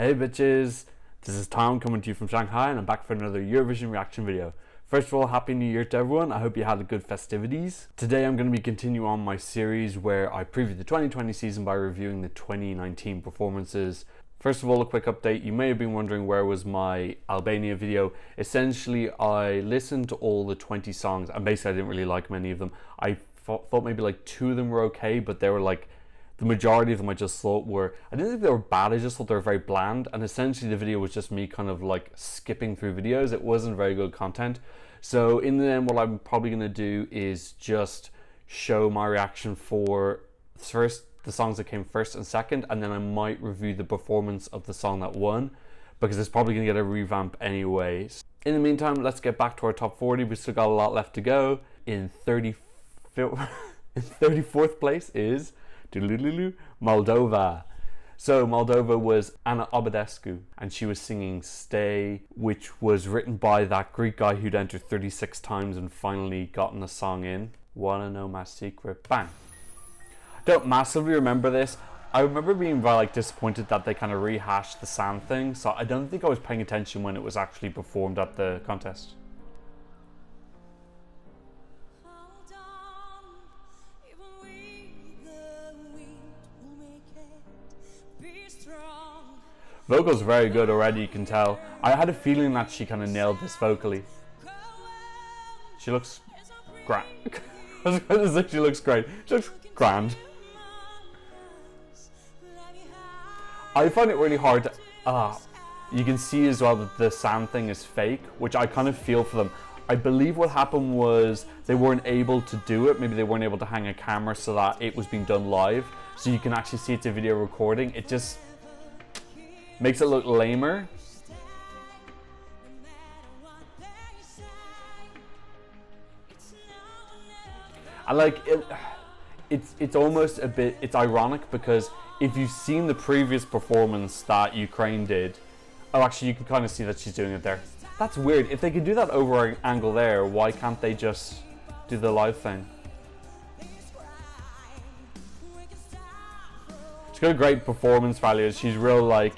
Hey bitches, this is Tom coming to you from Shanghai and I'm back for another Eurovision reaction video. First of all, Happy New Year to everyone. I hope you had a good festivities. Today I'm going to be continuing on my series where I preview the 2020 season by reviewing the 2019 performances. First of all, a quick update. You may have been wondering where was my Albania video. Essentially, I listened to all the 20 songs and basically I didn't really like many of them. I thought maybe like 2 of them were okay, but they were like, the majority of them I just thought were, I didn't think they were bad, I just thought they were very bland, and essentially the video was just me kind of like skipping through videos. It wasn't very good content. So in the end, what I'm probably going to do is just show my reaction for the songs that came first and second, and then I might review the performance of the song that won, because it's probably going to get a revamp anyways. In the meantime, let's get back to our top 40. We still got a lot left to go. In 34th place is Moldova. So Moldova was Ana Obadescu and she was singing Stay, which was written by that Greek guy who'd entered 36 times and finally gotten a song in. Wanna know my secret? Bang. Don't massively remember this. I remember being very disappointed that they kind of rehashed the sand thing, so I don't think I was paying attention when it was actually performed at the contest. Vocals very good already, you can tell. I had a feeling that she kind of nailed this vocally. She looks grand. I was going to say she looks great. She looks grand. I find it really hard to... you can see as well that the sand thing is fake, which I kind of feel for them. I believe what happened was they weren't able to do it. Maybe they weren't able to hang a camera so that it was being done live. So you can actually see it's a video recording. It just makes it look lamer. I like it. It's almost a bit, it's ironic because if you've seen the previous performance that Ukraine did, actually you can kind of see that she's doing it there. That's weird. If they could do that over an angle there, why can't they just do the live thing? She's got a great performance value. She's real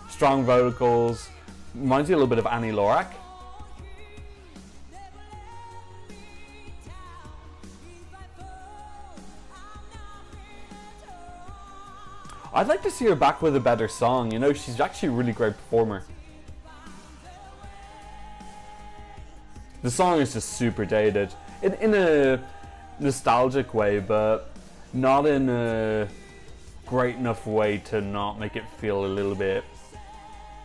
strong vocals. Reminds me a little bit of Annie Lorak. I'd like to see her back with a better song. You know, she's actually a really great performer. The song is just super dated. In a nostalgic way, but not in a great enough way to not make it feel a little bit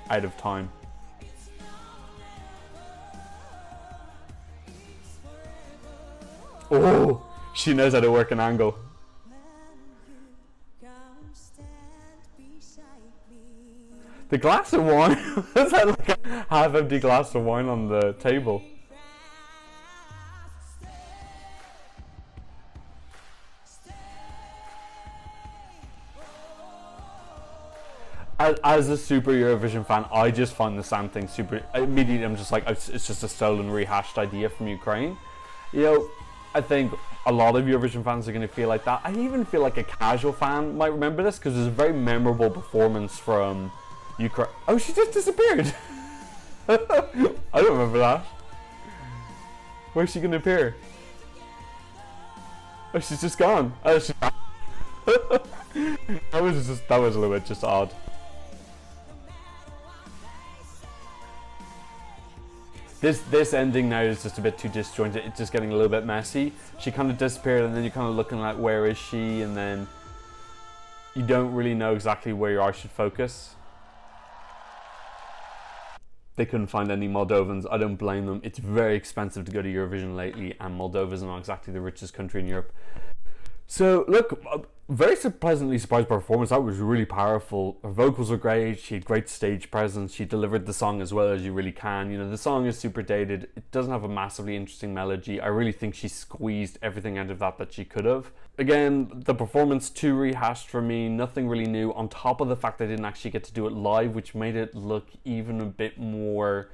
out of time. Oh, she knows how to work an angle. The glass of wine, was that like a half-empty glass of wine on the table? As a super Eurovision fan, I just find the sand thing super. Immediately, I'm just like, it's just a stolen, rehashed idea from Ukraine. You know, I think a lot of Eurovision fans are going to feel like that. I even feel like a casual fan might remember this because it's a very memorable performance from Ukraine. Oh, she just disappeared. I don't remember that. Where's she going to appear? Oh, she's just gone. Oh, she's that was a little bit just odd. This ending now is just a bit too disjointed. It's just getting a little bit messy. She kind of disappeared and then you're kind of looking like, where is she? And then you don't really know exactly where your eye should focus. They couldn't find any Moldovans. I don't blame them. It's very expensive to go to Eurovision lately and Moldova is not exactly the richest country in Europe. So look, very pleasantly surprised by her performance. That was really powerful. Her vocals were great. She had great stage presence. She delivered the song as well as you really can. You know, the song is super dated. It doesn't have a massively interesting melody. I really think she squeezed everything out of that she could have. Again, the performance too rehashed for me. Nothing really new. On top of the fact I didn't actually get to do it live, which made it look even a bit more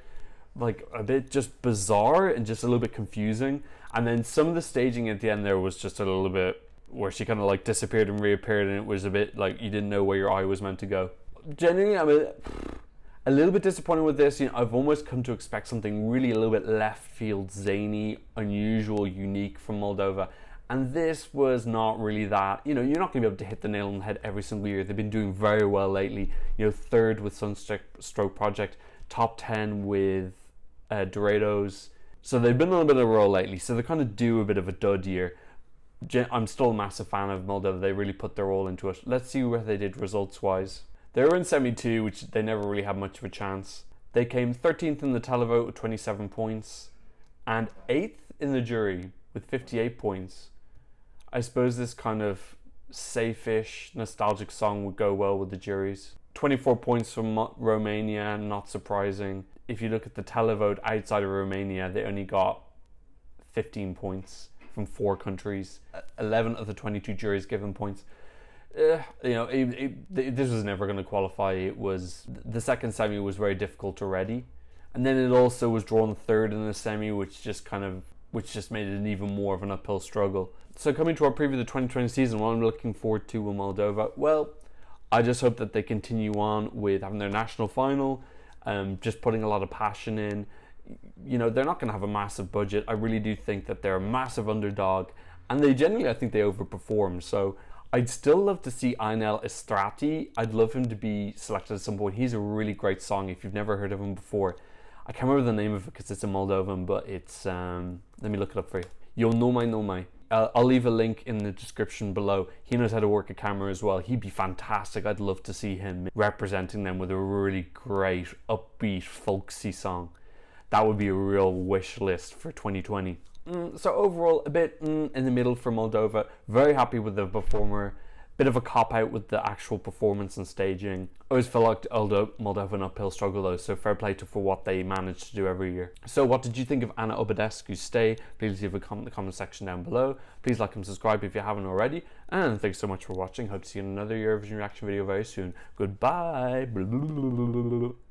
a bit just bizarre and just a little bit confusing. And then some of the staging at the end there was just a little bit where she kind of like disappeared and reappeared, and it was a bit like you didn't know where your eye was meant to go. Genuinely, I mean, A little bit disappointed with this. I've almost come to expect something really a little bit left field, zany, unusual, unique from Moldova. And this was not really that. You're not going to be able to hit the nail on the head every single year. They've been doing very well lately. Third with Sunstroke Project, top 10 with Doritos. So they've been on a bit of a roll lately. So they kind of do a bit of a dud year. I'm still a massive fan of Moldova. They really put their all into it. Let's see where they did results-wise. They were in semi-2, which they never really had much of a chance. They came 13th in the televote with 27 points and 8th in the jury with 58 points. I suppose this kind of safe-ish, nostalgic song would go well with the juries. 24 points from Romania, not surprising. If you look at the televote outside of Romania, they only got 15 points from 4 countries. 11 of the 22 juries given points. This was never going to qualify. It was the second semi was very difficult already, and then it also was drawn third in the semi, which just made it an even more of an uphill struggle. So coming to our preview of the 2020 season, what I'm looking forward to with Moldova, well, I just hope that they continue on with having their national final, just putting a lot of passion in. They're not going to have a massive budget. I really do think that they're a massive underdog, and they generally, I think they overperform. So I'd still love to see Ainel Estrati. I'd love him to be selected at some point. He's a really great song if you've never heard of him before. I can't remember the name of it because it's in Moldovan, but it's, let me look it up for you. Yo no mai. I'll leave a link in the description below. He knows how to work a camera as well. He'd be fantastic. I'd love to see him representing them with a really great, upbeat, folksy song. That would be a real wish list for 2020. So overall, a bit in the middle for Moldova. Very happy with the performer. Bit of a cop-out with the actual performance and staging. I always feel like Moldova an uphill struggle though, so fair play for what they manage to do every year. So what did you think of Ana Obadescu's stay? Please leave a comment in the comment section down below. Please like and subscribe if you haven't already. And thanks so much for watching. Hope to see you in another Eurovision reaction video very soon. Goodbye.